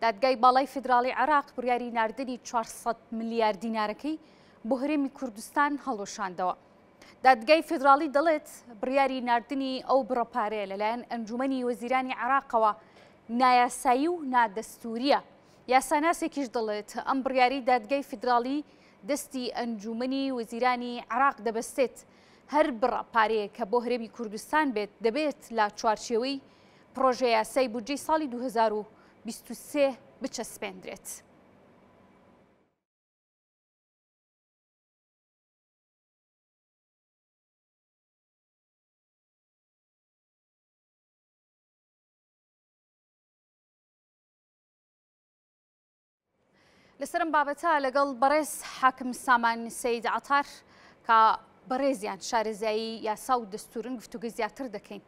دادگای باڵای فیدراڵی عێراق بڕیاری ناردنی 400 ملیار دینارەکەی بۆ هەرێمی کوردستان هەڵۆشاندەوە. دادگای فیدراڵی دەڵێت بڕیاری ناردنی ئەو بڕەپارەیە لەلایەن ئەنجومەنی وەزیرانی عێراقەوە نایاسایی و نادەستوریە. یاساناسێکیش دەڵێت ئەم بڕیاری دادگای فیدراڵی دەستی ئەنجومەنی وەزیرانی عێراق دەبەستێت. هەر بڕەپارەیە کە بۆ هەرێمی کوردستان بێت دەبێت لە چوارچێوەی پرۆژە یاسای بودجەی ساڵی 2023 بچەسپێندرێت. لەسەرم بابەتە لەگەڵ بەڕێز حاکم سامان سەید عەتار کە بەڕێزیان شارەزایی یاسا و دەستورن گفتوگە زیاتر دەکەین.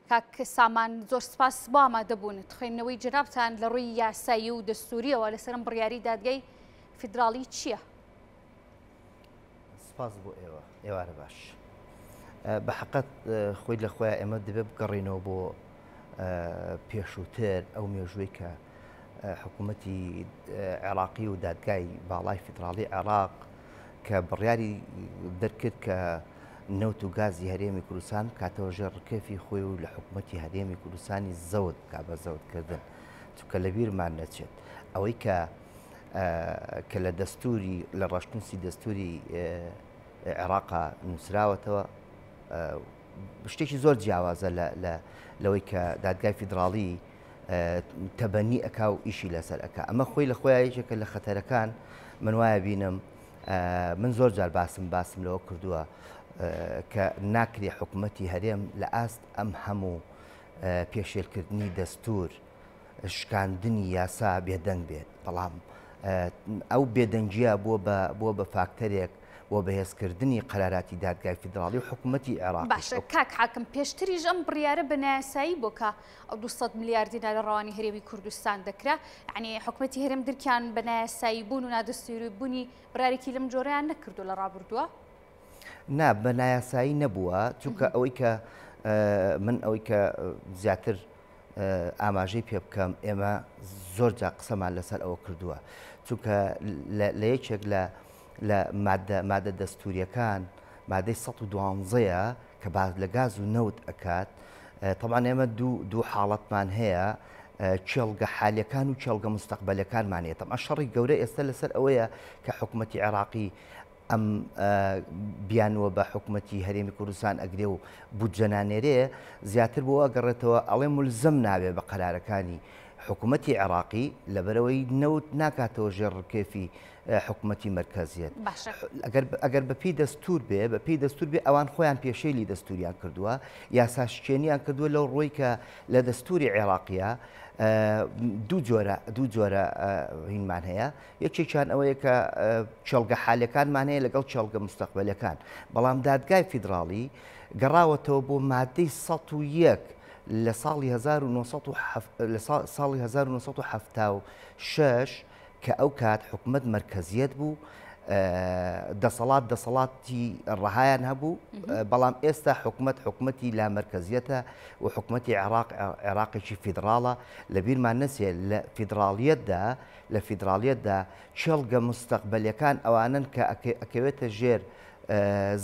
کاک سامان زۆر سپاس بۆ ئامادەبوون خوێندنەوەی جەنابتان لە ڕووی یاسایی و دەستوریەوە لەسەرم بڕیاری دادگای فیدراڵی چییە؟ سپاس بۆ ئێوارە باش. بە حەقەت خۆی لە خۆیان ئێمە دەبێت بگەڕێنەوە بۆ پێشووتر ئەو مێژووی کە حکوومەتی عێراقی و دادگای باڵای فیدراڵی عێراق کە بڕیاری دەرکرد کە نەوت و گازی هەرێمی کوردستان کاتەوە ژێر ڕکێفی خۆی و لە حکوومەتی هەرێمی کوردستانی زەوت کا بە زەوتکردن چونکە لەبیرمان نەچێت ئەوەی کە لە دەستوری لە ڕەشنووسی دەستوری عێراقا نووسراوەتەوە شتێکی زۆر جیاوازە لەوەی کە دادگای فیدراڵی تەبەنی ئەکا و ئیشی لەسەر ئەکا. ئەمە خۆی لە خۆیان یەکێکە لە خەتەرەکان من وایە بینم من زۆر جار باسم لەوە کردووە کە ناکرێ حکوومەتی هەرێم لە ئاست ئەم هەموو پێشێلکردنی دەستور شکاندنی یاسا بێدەنگ بێت. بەڵام ئەو بێدەنگیە بووە بە فاکتەرێک بۆ بەهێزکردنی قەراراتی دادگای فیدراڵی و حکوومەتی عێراق. باشە کاک حاکم پێشتریش ئەم بڕیارە بە نایاسایی بۆ کە ئەو 200 ملیار دینار لە ڕەوانی هەرێمی کوردستان دەکرا. یعنی حکوومەتی هەرێم درکیان بە نایاسایی بوون و نادەستوری بوونی بڕارێکی لەم جۆرەیان نەکردو لە ڕابردووە؟ نا بە نایاسایی نەبووە چونکە ئەوەی کە زیاتر ئاماژەی پێ بکەم ئێمە زۆر جا قسەمان لەسەر ئەوە کردووە چونکە لە یەکێک لە مادە دەستوریەکان مادەی 112ەیە کە باز لە گاز و نەوت ئەکات. طبعاً ئێمە دوو حاڵەتمان هەیە چێڵگە حالیەکان و چێڵگە مستەقبەلەکانمان هەیە. طبعاً شەڕی گەورە ئێستا لەسەر ئەوەیە کە حکوومەتی عێراقی ئەم بیانوە بە حکوومەتی هەرێمی کوردستان ئەگرێ و بودجەنانێرێ زیاتر بۆ ئەگەڕێتەوە ئەڵێ مولزەم نابێ بە قەرارەکانی حکوومەتی عێراقی لەبەرەوەی نەوت ناکاتەوە ژێر ڕکێفی حکوومەتی مرکزیەت. ئەگەر بەپی دەستور بێ ئەوان خۆیان پێشەیلی دەستوریان کردووە یاساشکێنیان کردووە لەو ڕۆی کە لە دەستوری عێراقیە دوو جۆرە هینمان هەیە. یەکێکیان ئەوەیە کە چێڵگە حالەکانمان هەیە لەگەڵ چێڵگە مستەقبەلەکان. بەڵام دادگای فیدراڵی گەڕاوەتەوە بۆ مادەی 101 لە ساڵی 1976 کە ئەو کات حکوومەت مرکزیەت بوو دەسەڵاتی ڕەهایان هەبوو. بەڵام ئێستا حکوومەتی لا مرکزیەتە و حکوومەتی عێراقێکی فیدراڵە. لەبیرمان نەچێ لە فیدراڵیەتدا چێڵگە مستەقبەلەکان ئەوانن کە ئەکەوێتە ژێر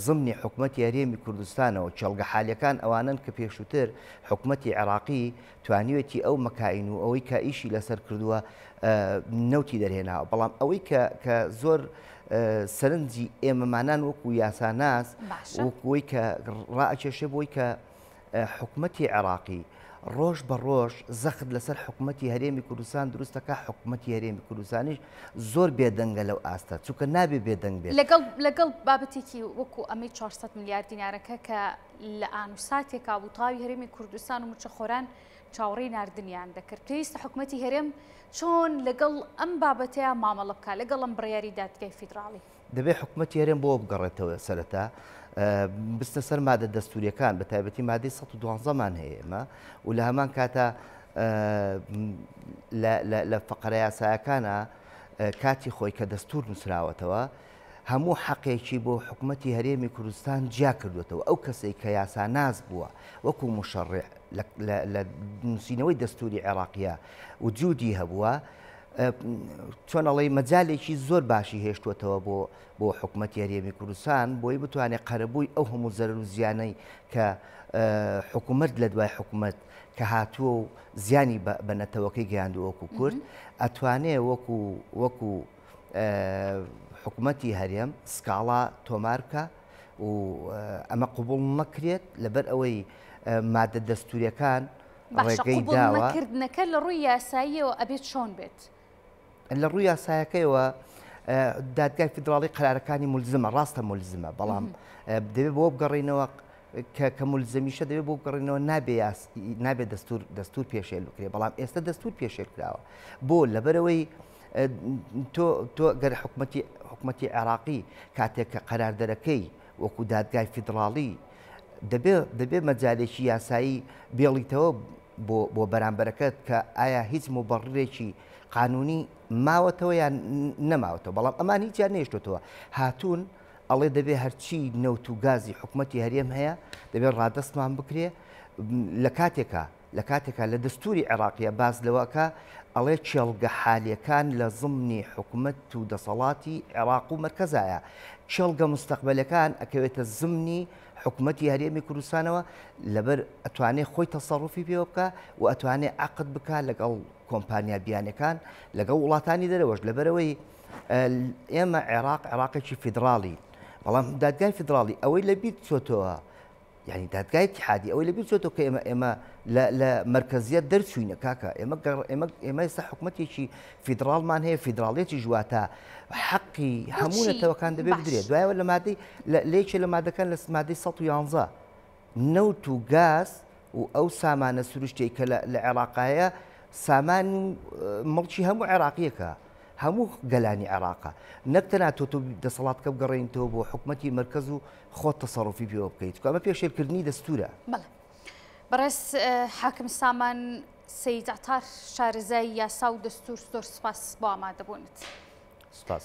زمنی حکوومەتی هەرێمی کوردستانەوە. چێڵگە حالیەکان ئەوانن کە پێشووتر حکوومەتی عێراقی توانیوێتی ئەو مەکاین و ئەوەی کە ئیشی لەسەر کردووە نەوتی دەرهێناوە. بەڵام ئەوەی کە زۆر سەرنجی ئێمەمانان وەکو یاساناس وەکوەوەی کە ڕائەکێشێ بۆی کە حکوومەتی عێراقی ڕۆژ بە ڕۆژ زەخت لەسەر حکوومەتی هەرێمی کوردستان دروستەکە. حکوومەتی هەرێمی کوردستانیش زۆر بێدەنگە لەو ئاستە چونکە نابێ بێدەنگ بێت. لەگەڵ بابەتێکی وەکو ئەمەی 400 ملیار دینارەکە کە لە ئانوساتێکا بووتاوی هەرێمی کوردستان و موچەخۆران چاوەڕێی ناردنیان دەکرد. پێویستە حکوومەتی هەرێم چۆن لەگەڵ ئەم بابەتەیە مامەڵە بکە لەگەڵ ئەم بڕیاری دادگای فیدراڵی؟ دەبێت حکوومەتی هەرێم بۆ بگەڕێتەوە سەرەتا بستە سەر مادە دەستوریەکان بە تایبەتی مادەی 112مان هەیە ئێمە و لە هەمان کاتە لە فەقەرە یاسایەکانە کاتی خۆی کە دەستور نووسراوەتەوە هەموو حەقێکی بۆ حکوومەتی هەرێمی کوردستان جیا کردوێتەوە. ئەو کەسێک کە یاساناز بووە وەکو مشەڕع لە نووسینەوەی دەستوری عێراقیە وجودی هەبووە چۆن ئەڵێ مەجالێکی زۆر باشی هێشتوتەوە بۆ حکوومەتی هەرێمی کوردستان بۆی بتوانێت قەرەبووی ئەو هەموو زەرەر و زیانەی کە حکوومەت لە دوای حکوومەت کە هاتووە و زیانی بە نەتەوەکەی گەیاندو وەکو کورد ئەتوانێت وەکو حکوومەتی هەرێم سکاڵا تۆمارکە و ئەمە قوبوڵ نەکرێت لەبەر ئەوەی مادە دەستوریەکان ڕێگەی داوە کردنەکە لە ڕووی یاساییەوە ئەبێت چۆن بێت لە ڕووی یاسایەکەیەوە دادگای فیدراڵی قرارەکانی مولزمە ڕاستە مولزمە بەڵام دەبێت بۆ بگەڕینەوە کە مولزمیشە دەبێت بۆ بگەڕینەوە نابێت دەستور پێشێل بکرێت بەڵام ئێستا دەستور پێشێل کراوە بۆ لەبەرەوەی تۆ گەر حکوومەتی عێراقی کاتێک کە قەراردەرەکەی وەکو دادگای فیدراڵی دەبێت مەجالێکی یاسایی بێڵیتەوە بۆ بەرامبەرەکەت کە ئایا هیچ مبەڕێکی قانونی ماوەتەوە یان نەماوەتەوە بەڵام ئەمان هیچیان نێشتوتەوە هاتوون ئەڵێ دەبێت هەرچی نەوت و گازی حکوومەتی هەرێم هەیە دەبێت ڕادەستمان بکرێ لە کاتێکە لە دەستوری عێراقیە باز لەوەکە ئەڵێ چێڵگە حالیەکان لە زمنی حکوومەت و دەسەڵاتی عێراق و مەرکەزایە چێڵگە مستەقبەلەکان ئەکەوێتە زمنی حکوومەتی هەرێمی کوردستانەوە لەبەر ئەتوانێت خۆی تەسەڕوفی پێوە بکە و ئەتوانێت عقد بکە لەگەڵ کۆمپانیا بیانەکان لەگەڵ وڵاتانی دەرەوەش لەبەرەوەی ئێمە عێراقێکی فیدراڵی بەڵام دادگای فیدراڵی ئەوەی لە بیر چۆتەوە یعنی دادگای اتحادی ئەوەی لە بیر چۆتەوە کە ئێمە لە مرکزیت دەرچوینە کاکە ئێمە ئێستا حکوومەتێکی فیدراڵمان هەیە فیدراڵێتی ژواتە حەقی هەموو نەتەوەکان دەبێت بدرێت دوایەوە لە مادەی لێکێ لە مادەکان لە مادەی 111 نەوت و گاز و ئەو سامانە سروشتەی کە لە عێراقایە سامان مڵکی هەموو عێراقیەکە هەموو گەلانی عێراقا نەکتەنا تۆ دەسەڵاتکە بگەڕێنیتەوە بۆ حکوومەتی مرکز و خۆت تەسەڕوفی پێوە بکەیت ئەمە پێشێلکردنی دەستورە. بەڵێ بەڕێز حاکم سامان سەید عەتار شارەزای یاسا و دەستور زۆر سوپاس بۆ ئامادەبوونت. سپاس.